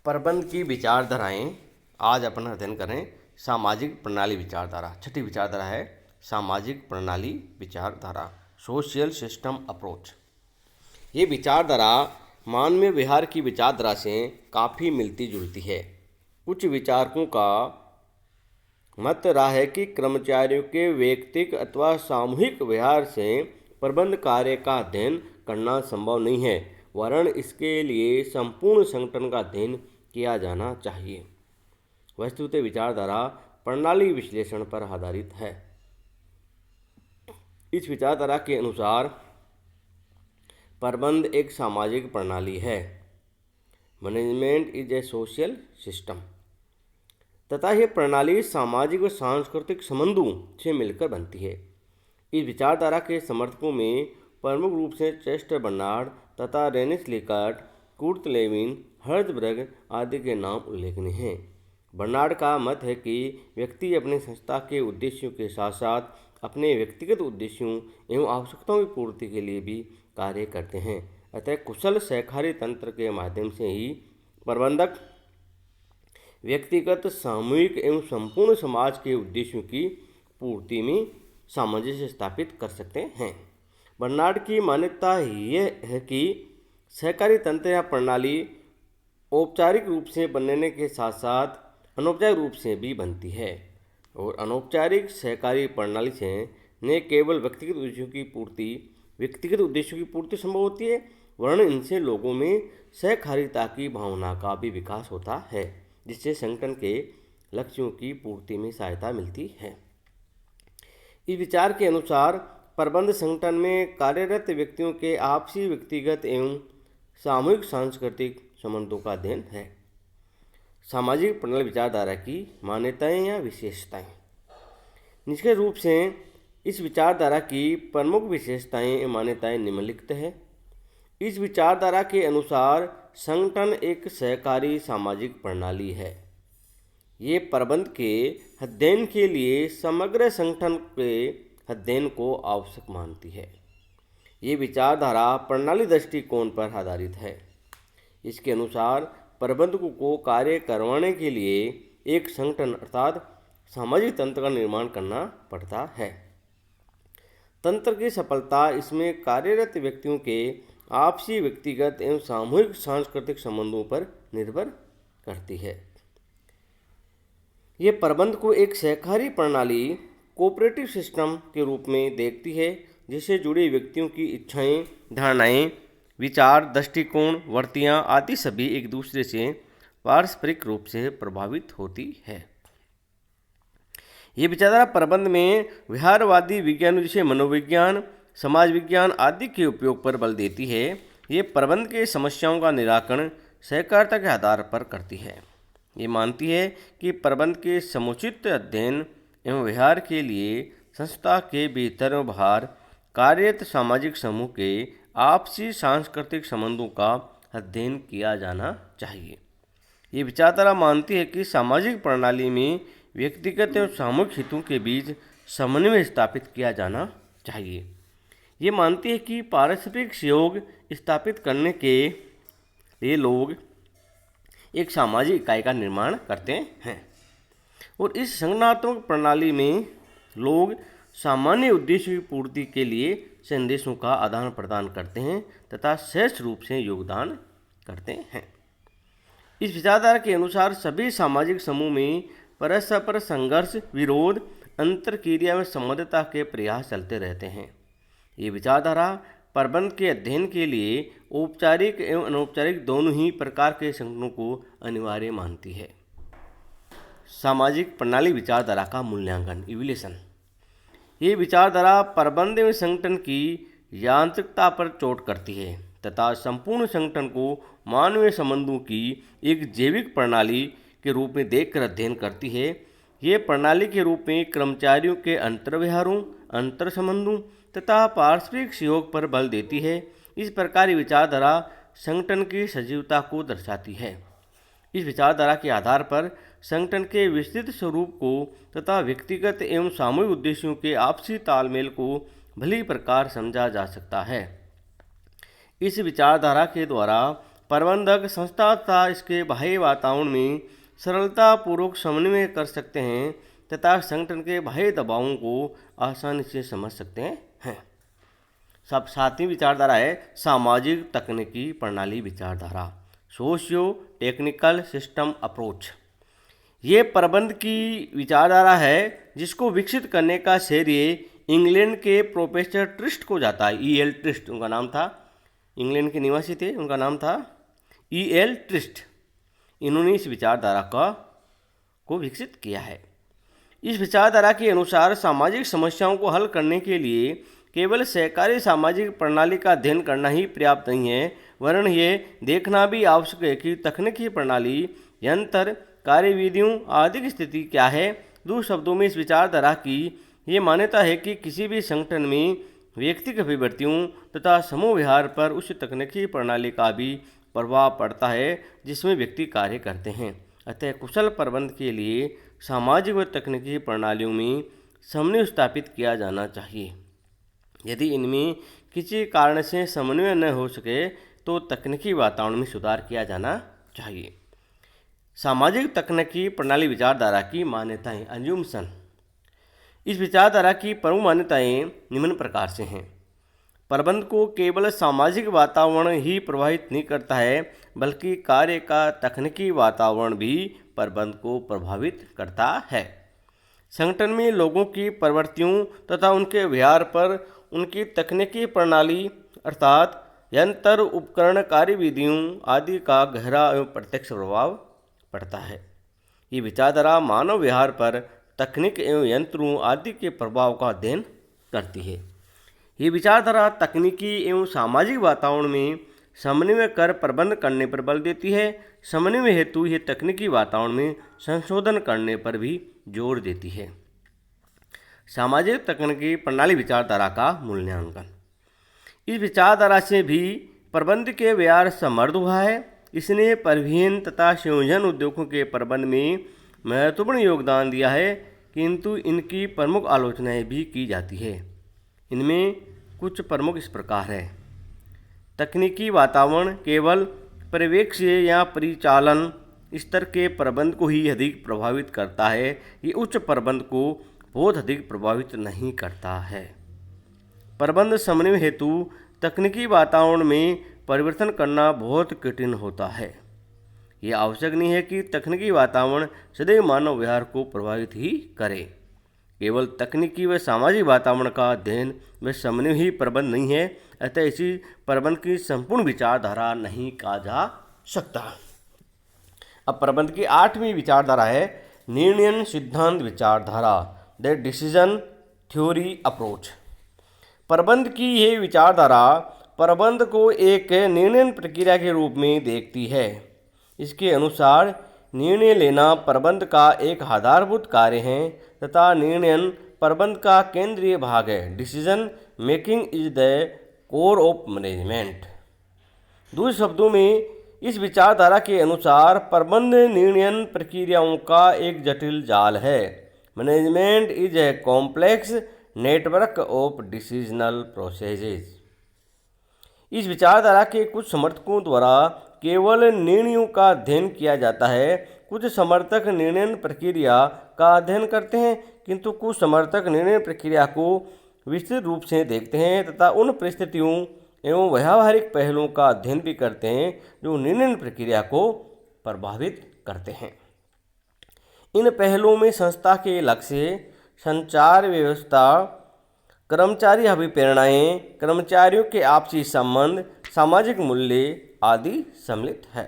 प्रबंध की विचारधाराएं। आज अपन अध्ययन करें सामाजिक प्रणाली विचारधारा। छठी विचारधारा है सामाजिक प्रणाली विचारधारा, सोशल सिस्टम अप्रोच। ये विचारधारा मानवीय व्यवहार की विचारधारा से काफ़ी मिलती जुलती है। कुछ विचारकों का मत रहा है कि कर्मचारियों के व्यक्तिगत अथवा सामूहिक व्यवहार से प्रबंध कार्य का अध्ययन करना संभव नहीं है, वरन इसके लिए संपूर्ण संगठन का अध्ययन किया जाना चाहिए। वस्तुतः विचारधारा प्रणाली विश्लेषण पर आधारित है। इस विचारधारा के अनुसार प्रबंध एक सामाजिक प्रणाली है, management is a social system, तथा यह प्रणाली सामाजिक व सांस्कृतिक संबंधों से मिलकर बनती है। इस विचारधारा के समर्थकों में प्रमुख रूप से चेस्टर बर्नार्ड तथा रेनिस लेकार्ट, कुर्ट लेविन, हर्ज़बर्ग आदि के नाम उल्लेखनीय हैं। बर्नार्ड का मत है कि व्यक्ति अपने संस्था के उद्देश्यों के साथ साथ अपने व्यक्तिगत उद्देश्यों एवं आवश्यकताओं की पूर्ति के लिए भी कार्य करते हैं। अतः कुशल सहकारी तंत्र के माध्यम से ही प्रबंधक व्यक्तिगत, सामूहिक एवं संपूर्ण समाज के उद्देश्यों की पूर्ति में सामंजस्य स्थापित कर सकते हैं। बर्नार्ड की मान्यता यह है कि सहकारी तंत्र या प्रणाली औपचारिक रूप से बनने के साथ साथ अनौपचारिक रूप से भी बनती है, और अनौपचारिक सहकारी प्रणाली से न केवल व्यक्तिगत उद्देश्यों की पूर्ति संभव होती है, वरन इनसे लोगों में सहकारिता की भावना का भी विकास होता है, जिससे संगठन के लक्ष्यों की पूर्ति में सहायता मिलती है। इस विचार के अनुसार प्रबंध संगठन में कार्यरत व्यक्तियों के आपसी व्यक्तिगत एवं सामूहिक सांस्कृतिक संबंधों का अध्ययन है। सामाजिक प्रणाली विचारधारा की मान्यताएं या विशेषताएं। निष्कर्ष रूप से इस विचारधारा की प्रमुख विशेषताएं एवं मान्यताएं निम्नलिखित है। इस विचारधारा के अनुसार संगठन एक सहकारी सामाजिक प्रणाली है। ये प्रबंध के अध्ययन के लिए समग्र संगठन के अध्ययन को आवश्यक मानती है। ये विचारधारा प्रणाली दृष्टिकोण पर आधारित है। इसके अनुसार प्रबंधकों को कार्य करवाने के लिए एक संगठन अर्थात सामाजिक तंत्र का निर्माण करना पड़ता है। तंत्र की सफलता इसमें कार्यरत व्यक्तियों के आपसी व्यक्तिगत एवं सामूहिक सांस्कृतिक संबंधों पर निर्भर करती है। ये प्रबंध को एक सहकारी प्रणाली, कोऑपरेटिव सिस्टम के रूप में देखती है, जिससे जुड़े व्यक्तियों की इच्छाएं, धारणाएं, विचार, दृष्टिकोण, वृत्तियां आदि सभी एक दूसरे से पारस्परिक रूप से प्रभावित होती है। ये विचारधारा प्रबंध में व्यवहारवादी विज्ञानों जैसे मनोविज्ञान, समाज विज्ञान आदि के उपयोग पर बल देती है। ये प्रबंध के समस्याओं का निराकरण सहकारिता के आधार पर करती है। ये मानती है कि प्रबंध के समुचित अध्ययन एवं व्यवहार के लिए संस्था के भीतर एवं बाहर कार्यरत सामाजिक समूह के आपसी सांस्कृतिक संबंधों का अध्ययन किया जाना चाहिए। ये विचारधारा मानती है कि सामाजिक प्रणाली में व्यक्तिगत एवं सामूहिक हितों के बीच समन्वय स्थापित किया जाना चाहिए। ये मानती है कि पारस्परिक सहयोग स्थापित करने के लिए लोग एक सामाजिक इकाई का निर्माण करते हैं, और इस संगठनात्मक प्रणाली में लोग सामान्य उद्देश्यों की पूर्ति के लिए संदेशों का आदान प्रदान करते हैं तथा श्रेष्ठ रूप से योगदान करते हैं। इस विचारधारा के अनुसार सभी सामाजिक समूह में परस्पर संघर्ष, विरोध, अंतरक्रिया में संबद्धता के प्रयास चलते रहते हैं। ये विचारधारा प्रबंध के अध्ययन के लिए औपचारिक एवं अनौपचारिक दोनों ही प्रकार के संगठनों को अनिवार्य मानती है। सामाजिक प्रणाली विचारधारा का मूल्यांकन, इवैल्यूएशन। ये विचारधारा प्रबंध एवं संगठन की यांत्रिकता पर चोट करती है तथा संपूर्ण संगठन को मानवीय संबंधों की एक जैविक प्रणाली के रूप में देखकर अध्ययन करती है। ये प्रणाली के रूप में कर्मचारियों के अंतर्व्यवहारों, अंतर संबंधों तथा पारस्परिक सहयोग पर बल देती है। इस प्रकार की विचारधारा संगठन की सजीवता को दर्शाती है। इस विचारधारा के आधार पर संगठन के विस्तृत स्वरूप को तथा व्यक्तिगत एवं सामूहिक उद्देश्यों के आपसी तालमेल को भली प्रकार समझा जा सकता है। इस विचारधारा के द्वारा प्रबंधक संस्था तथा इसके बाह्य वातावरण में सरलतापूर्वक समन्वय कर सकते हैं तथा संगठन के बाह्य दबावों को आसानी से समझ सकते हैं। सब सातवीं विचारधारा है सामाजिक तकनीकी प्रणाली विचारधारा, सोशियो टेक्निकल सिस्टम अप्रोच। ये प्रबंध की विचारधारा है जिसको विकसित करने का श्रेय इंग्लैंड के प्रोफेसर ट्रिस्ट को जाता है। E.L. ट्रिस्ट उनका नाम था, इंग्लैंड के निवासी थे, उनका नाम था E.L. ट्रिस्ट। इन्होंने इस विचारधारा को विकसित किया है। इस विचारधारा के अनुसार सामाजिक समस्याओं को हल करने के लिए केवल सहकारी सामाजिक प्रणाली का अध्ययन करना ही पर्याप्त नहीं है, वरन ये देखना भी आवश्यक है कि तकनीकी प्रणाली, यंत्र, कार्यविधियों आदि की स्थिति क्या है। दूसरे शब्दों में इस विचारधारा की ये मान्यता है कि किसी भी संगठन में व्यक्तिगत अभिवृत्तियों तथा समूह व्यवहार पर उस तकनीकी प्रणाली का भी प्रभाव पड़ता है जिसमें व्यक्ति कार्य करते हैं। अतः कुशल प्रबंध के लिए सामाजिक व तकनीकी प्रणालियों में समन्वय स्थापित किया जाना चाहिए। यदि इनमें किसी कारण से समन्वय न हो सके तो तकनीकी वातावरण में सुधार किया जाना चाहिए। सामाजिक तकनीकी प्रणाली विचारधारा की मान्यताएं, अज्यूम्पशन। इस विचारधारा की प्रमुख मान्यताएं निम्न प्रकार से हैं। प्रबंध को केवल सामाजिक वातावरण ही प्रभावित नहीं करता है, बल्कि कार्य का तकनीकी वातावरण भी प्रबंध को प्रभावित करता है। संगठन में लोगों की प्रवृत्तियों तथा उनके व्यवहार पर उनकी तकनीकी प्रणाली अर्थात यंत्र, उपकरण, कार्यविधियों आदि का गहरा एवं प्रत्यक्ष प्रभाव पड़ता है। ये विचारधारा मानव व्यवहार पर तकनीक एवं यंत्रों आदि के प्रभाव का अध्ययन करती है। ये विचारधारा तकनीकी एवं सामाजिक वातावरण में समन्वय कर प्रबंध करने पर बल देती है। समन्वय हेतु ये तकनीकी वातावरण में संशोधन करने पर भी जोर देती है। सामाजिक तकनीकी प्रणाली विचारधारा का मूल्यांकन। इस विचारधारा से भी प्रबंध के व्यवहार समृद्ध हुआ है। इसने परिवहन तथा संयोजन उद्योगों के प्रबंध में महत्वपूर्ण योगदान दिया है, किंतु इनकी प्रमुख आलोचनाएं भी की जाती है। इनमें कुछ प्रमुख इस प्रकार है। तकनीकी वातावरण केवल पर्यवेक्षी या परिचालन स्तर के प्रबंध को ही अधिक प्रभावित करता है, ये उच्च प्रबंध को बहुत अधिक प्रभावित नहीं करता है। प्रबंध समन्वय हेतु तकनीकी वातावरण में परिवर्तन करना बहुत कठिन होता है। यह आवश्यक नहीं है कि तकनीकी वातावरण सदैव मानव व्यवहार को प्रभावित ही करे। केवल तकनीकी व सामाजिक वातावरण का अध्ययन व समन्वय ही प्रबंध नहीं है, अतः इसी प्रबंध की संपूर्ण विचारधारा नहीं कहा जा सकता। अब प्रबंध की 8वीं विचारधारा है निर्णय सिद्धांत विचारधारा, द डिसीजन थ्योरी अप्रोच। प्रबंध की यह विचारधारा प्रबंध को एक निर्णय प्रक्रिया के रूप में देखती है। इसके अनुसार निर्णय लेना प्रबंध का एक आधारभूत कार्य है तथा निर्णय प्रबंध का केंद्रीय भाग है। Decision making is the core of management. दूसरे शब्दों में इस विचारधारा के अनुसार प्रबंध निर्णय प्रक्रियाओं का एक जटिल जाल है। Management is a complex network of decisional processes. इस विचारधारा के कुछ समर्थकों द्वारा केवल निर्णयों का अध्ययन किया जाता है। कुछ समर्थक निर्णय प्रक्रिया का अध्ययन करते हैं, किंतु कुछ समर्थक निर्णय प्रक्रिया को विस्तृत रूप से देखते हैं तथा उन परिस्थितियों एवं व्यावहारिक पहलुओं का अध्ययन भी करते हैं जो निर्णय प्रक्रिया को प्रभावित करते हैं। इन पहलुओं में संस्था के लक्ष्य, संचार व्यवस्था, कर्मचारी अभिप्रेरणाएं, कर्मचारियों के आपसी संबंध, सामाजिक मूल्य आदि सम्मिलित है।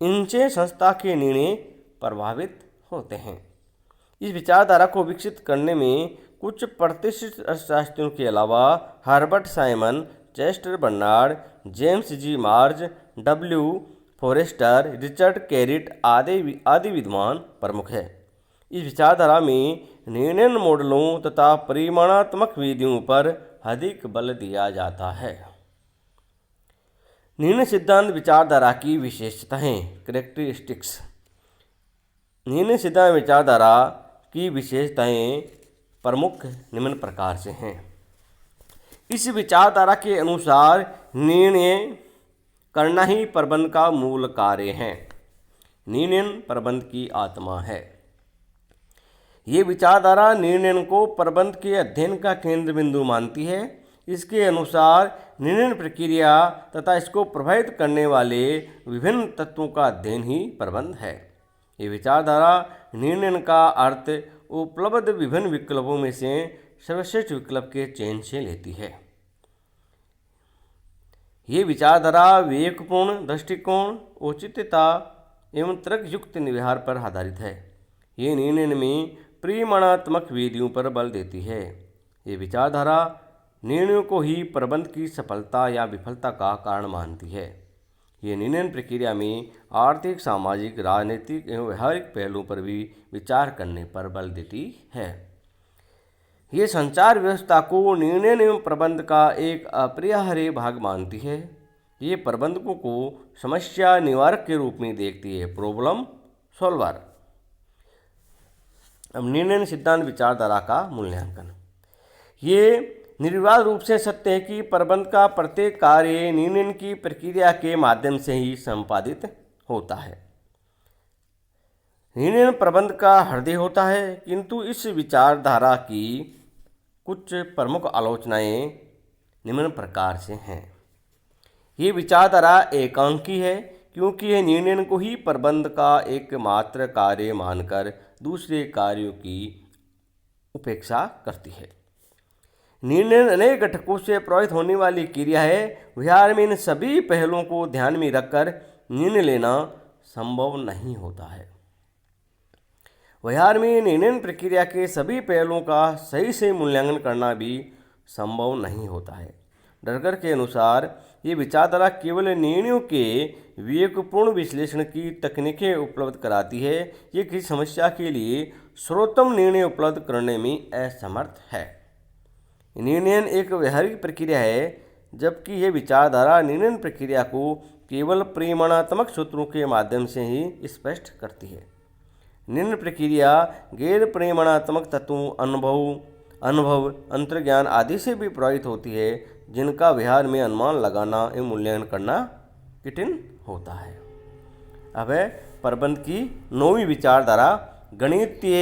इनसे संस्था के निर्णय प्रभावित होते हैं। इस विचारधारा को विकसित करने में कुछ प्रतिष्ठित अर्थशास्त्रियों के अलावा Herbert Simon, Chester Barnard, James G March, W Forrester, Richard Carritt आदि विद्वान प्रमुख हैं। इस विचारधारा में निर्णय मॉडलों तथा परिमाणात्मक विधियों पर अधिक बल दिया जाता है। निर्णय सिद्धांत विचारधारा की विशेषताएं, कैरेक्टरिस्टिक्स। निर्णय सिद्धांत विचारधारा की विशेषताएं प्रमुख निम्न प्रकार से हैं। इस विचारधारा के अनुसार निर्णय करना ही प्रबंध का मूल कार्य है। निर्णय प्रबंध की आत्मा है। ये विचारधारा निर्णय को प्रबंध के अध्ययन का केंद्र बिंदु मानती है। इसके अनुसार निर्णय प्रक्रिया तथा इसको प्रभावित करने वाले विभिन्न तत्वों का अध्ययन ही प्रबंध है। ये विचारधारा निर्णय का अर्थ उपलब्ध विभिन्न विकल्पों में से सर्वश्रेष्ठ विकल्प के चयन से लेती है। ये विचारधारा विवेकपूर्ण दृष्टिकोण, औचित्यता एवं तर्कयुक्त व्यवहार पर आधारित है। ये निर्णय में परिमाणात्मक विधियों पर बल देती है। ये विचारधारा निर्णयों को ही प्रबंध की सफलता या विफलता का कारण मानती है। ये निर्णय प्रक्रिया में आर्थिक, सामाजिक, राजनीतिक एवं व्यवहारिक पहलुओं पर भी विचार करने पर बल देती है। ये संचार व्यवस्था को निर्णय एवं प्रबंध का एक अपरिहार्य भाग मानती है। ये प्रबंधकों को समस्या निवारक के रूप में देखती है, प्रॉब्लम सॉल्वर। अब निर्णय सिद्धांत विचारधारा का मूल्यांकन। ये निर्विवाद रूप से सत्य है कि प्रबंध का प्रत्येक कार्य निर्णय की प्रक्रिया के माध्यम से ही संपादित होता है। निर्णय प्रबंध का हृदय होता है, किंतु इस विचारधारा की कुछ प्रमुख आलोचनाएं निम्न प्रकार से हैं। ये विचारधारा एकांकी है, क्योंकि यह निर्णय को ही प्रबंध का एकमात्र कार्य मानकर दूसरे कार्यों की उपेक्षा करती है। निर्णय अनेक घटकों से प्रभावित होने वाली क्रिया है। व्यवहार में इन सभी पहलुओं को ध्यान में रखकर निर्णय लेना संभव नहीं होता है। व्यवहार में निर्णय प्रक्रिया के सभी पहलुओं का सही से मूल्यांकन करना भी संभव नहीं होता है। डरकर के अनुसार ये विचारधारा केवल निर्णयों के विवेकपूर्ण विश्लेषण की तकनीकें उपलब्ध कराती है। ये किसी समस्या के लिए सर्वोत्तम निर्णय उपलब्ध करने में असमर्थ है। निर्णय एक व्यवहारिक प्रक्रिया है, जबकि यह विचारधारा निर्णय प्रक्रिया को केवल परिमाणात्मक सूत्रों के माध्यम से ही स्पष्ट करती है। निर्णय प्रक्रिया गैर परिमाणात्मक तत्वों, अनुभव, अंतर्ज्ञान आदि से भी प्रभावित होती है, जिनका व्यवहार में अनुमान लगाना एवं मूल्यांकन करना कठिन होता है। अब है प्रबंध की 9वीं विचारधारा, गणितीय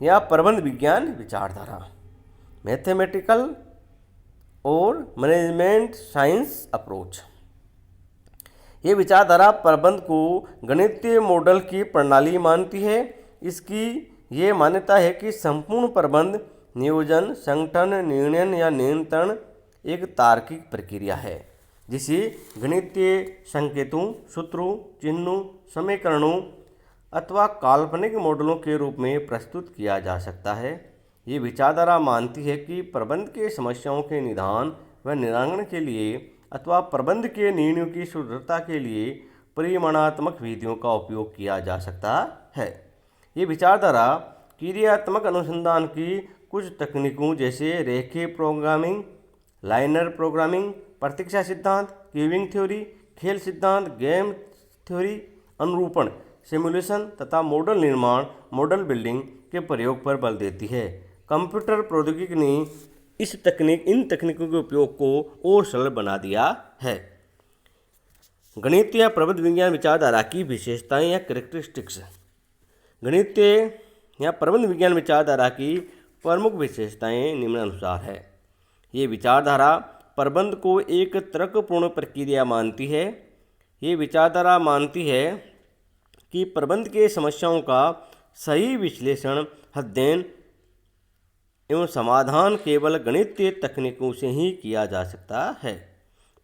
या प्रबंध विज्ञान विचारधारा, मैथमेटिकल और मैनेजमेंट साइंस अप्रोच। ये विचारधारा प्रबंध को गणितीय मॉडल की प्रणाली मानती है। इसकी ये मान्यता है कि संपूर्ण प्रबंध, नियोजन, संगठन, निर्णय या नियंत्रण एक तार्किक प्रक्रिया है, जिसे गणितीय संकेतों, सूत्रों, चिन्हों, समीकरणों अथवा काल्पनिक मॉडलों के रूप में प्रस्तुत किया जा सकता है। ये विचारधारा मानती है कि प्रबंध के समस्याओं के निदान व निराकरण के लिए अथवा प्रबंध के निर्णयों की शुद्धता के लिए परिमाणात्मक विधियों का उपयोग किया जा सकता है। ये विचारधारा क्रियात्मक अनुसंधान की कुछ तकनीकों जैसे रेखीय प्रोग्रामिंग, लाइनर प्रोग्रामिंग, प्रतीक्षा सिद्धांत, क्यूबिंग थ्योरी, खेल सिद्धांत, गेम थ्योरी, अनुरूपण, सिमुलेशन तथा मॉडल निर्माण, मॉडल बिल्डिंग के प्रयोग पर बल देती है। कंप्यूटर प्रौद्योगिकी ने इन तकनीकों के उपयोग को और सरल बना दिया है। गणितीय प्रबंध विज्ञान विचारधारा की विशेषताएं या कैरेक्टरिस्टिक्स। गणितीय या प्रबंध विज्ञान विचारधारा की प्रमुख विशेषताएं निम्नानुसार है। ये विचारधारा प्रबंध को एक तर्कपूर्ण प्रक्रिया मानती है। ये विचारधारा मानती है कि प्रबंध के समस्याओं का सही विश्लेषण, अध्ययन एवं समाधान केवल गणितीय तकनीकों से ही किया जा सकता है।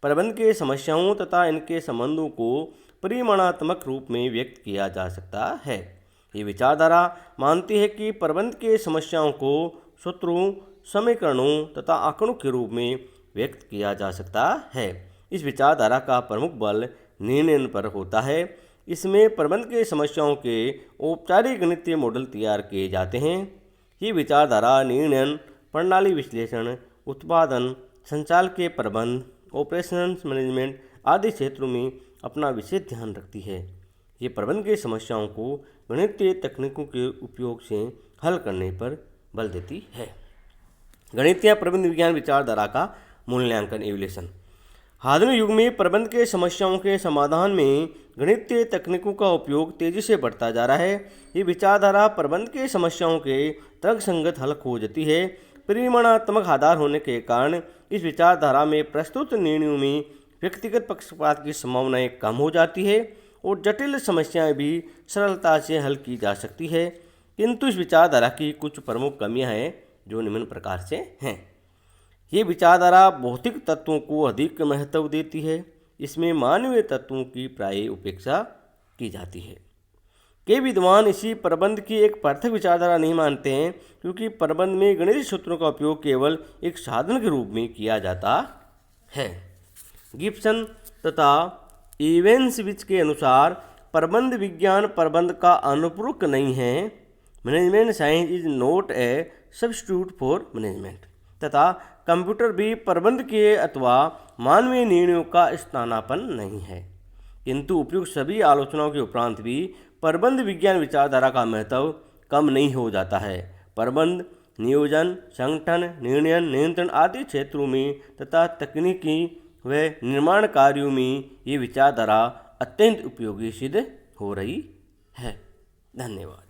प्रबंध के समस्याओं तथा इनके संबंधों को परिमाणात्मक रूप में व्यक्त किया जा सकता है। ये विचारधारा मानती है कि प्रबंध के समस्याओं को सूत्रों, समीकरणों तथा आंकड़ों के रूप में व्यक्त किया जा सकता है। इस विचारधारा का प्रमुख बल निर्णय पर होता है। इसमें प्रबंध के समस्याओं के औपचारिक गणितीय मॉडल तैयार किए जाते हैं। ये विचारधारा निर्णय, प्रणाली विश्लेषण, उत्पादन, संचालकीय प्रबंध, ऑपरेशंस मैनेजमेंट आदि क्षेत्रों में अपना विशेष ध्यान रखती है। ये प्रबंध की समस्याओं को गणितीय तकनीकों के उपयोग से हल करने पर बल देती है। गणितीय प्रबंध विज्ञान विचारधारा का मूल्यांकन, इवैल्यूएशन। आधुनिक युग में प्रबंध के समस्याओं के समाधान में गणितीय तकनीकों का उपयोग तेजी से बढ़ता जा रहा है। ये विचारधारा प्रबंध के समस्याओं के तर्कसंगत हल खोजती है। परिमाणात्मक आधार होने के कारण इस विचारधारा में प्रस्तुत निर्णयों में व्यक्तिगत पक्षपात की संभावनाएं कम हो जाती है और जटिल समस्याएं भी सरलता से हल की जा सकती है। किंतु इस विचारधारा की कुछ प्रमुख कमियां हैं जो निम्न प्रकार से हैं। ये विचारधारा भौतिक तत्वों को अधिक महत्व देती है। इसमें मानवीय तत्वों की प्राय उपेक्षा की जाती है। कई विद्वान इसी प्रबंध की एक पृथक विचारधारा नहीं मानते हैं, क्योंकि प्रबंध में गणितीय सूत्रों का उपयोग केवल एक साधन के रूप में किया जाता है। गिब्सन तथा इवेंसविच के अनुसार प्रबंध विज्ञान प्रबंध का अनुपूरक नहीं है। Management science is not a substitute for management. तथा कंप्यूटर भी प्रबंध के अथवा मानवीय निर्णयों का स्थानापन्न नहीं है। किंतु उपयुक्त सभी आलोचनाओं के उपरांत भी प्रबंध विज्ञान विचारधारा का महत्व कम नहीं हो जाता है। प्रबंध नियोजन, संगठन, निर्णय, नियंत्रण आदि क्षेत्रों में तथा तकनीकी व निर्माण कार्यों में ये विचारधारा अत्यंत उपयोगी सिद्ध हो रही है। धन्यवाद।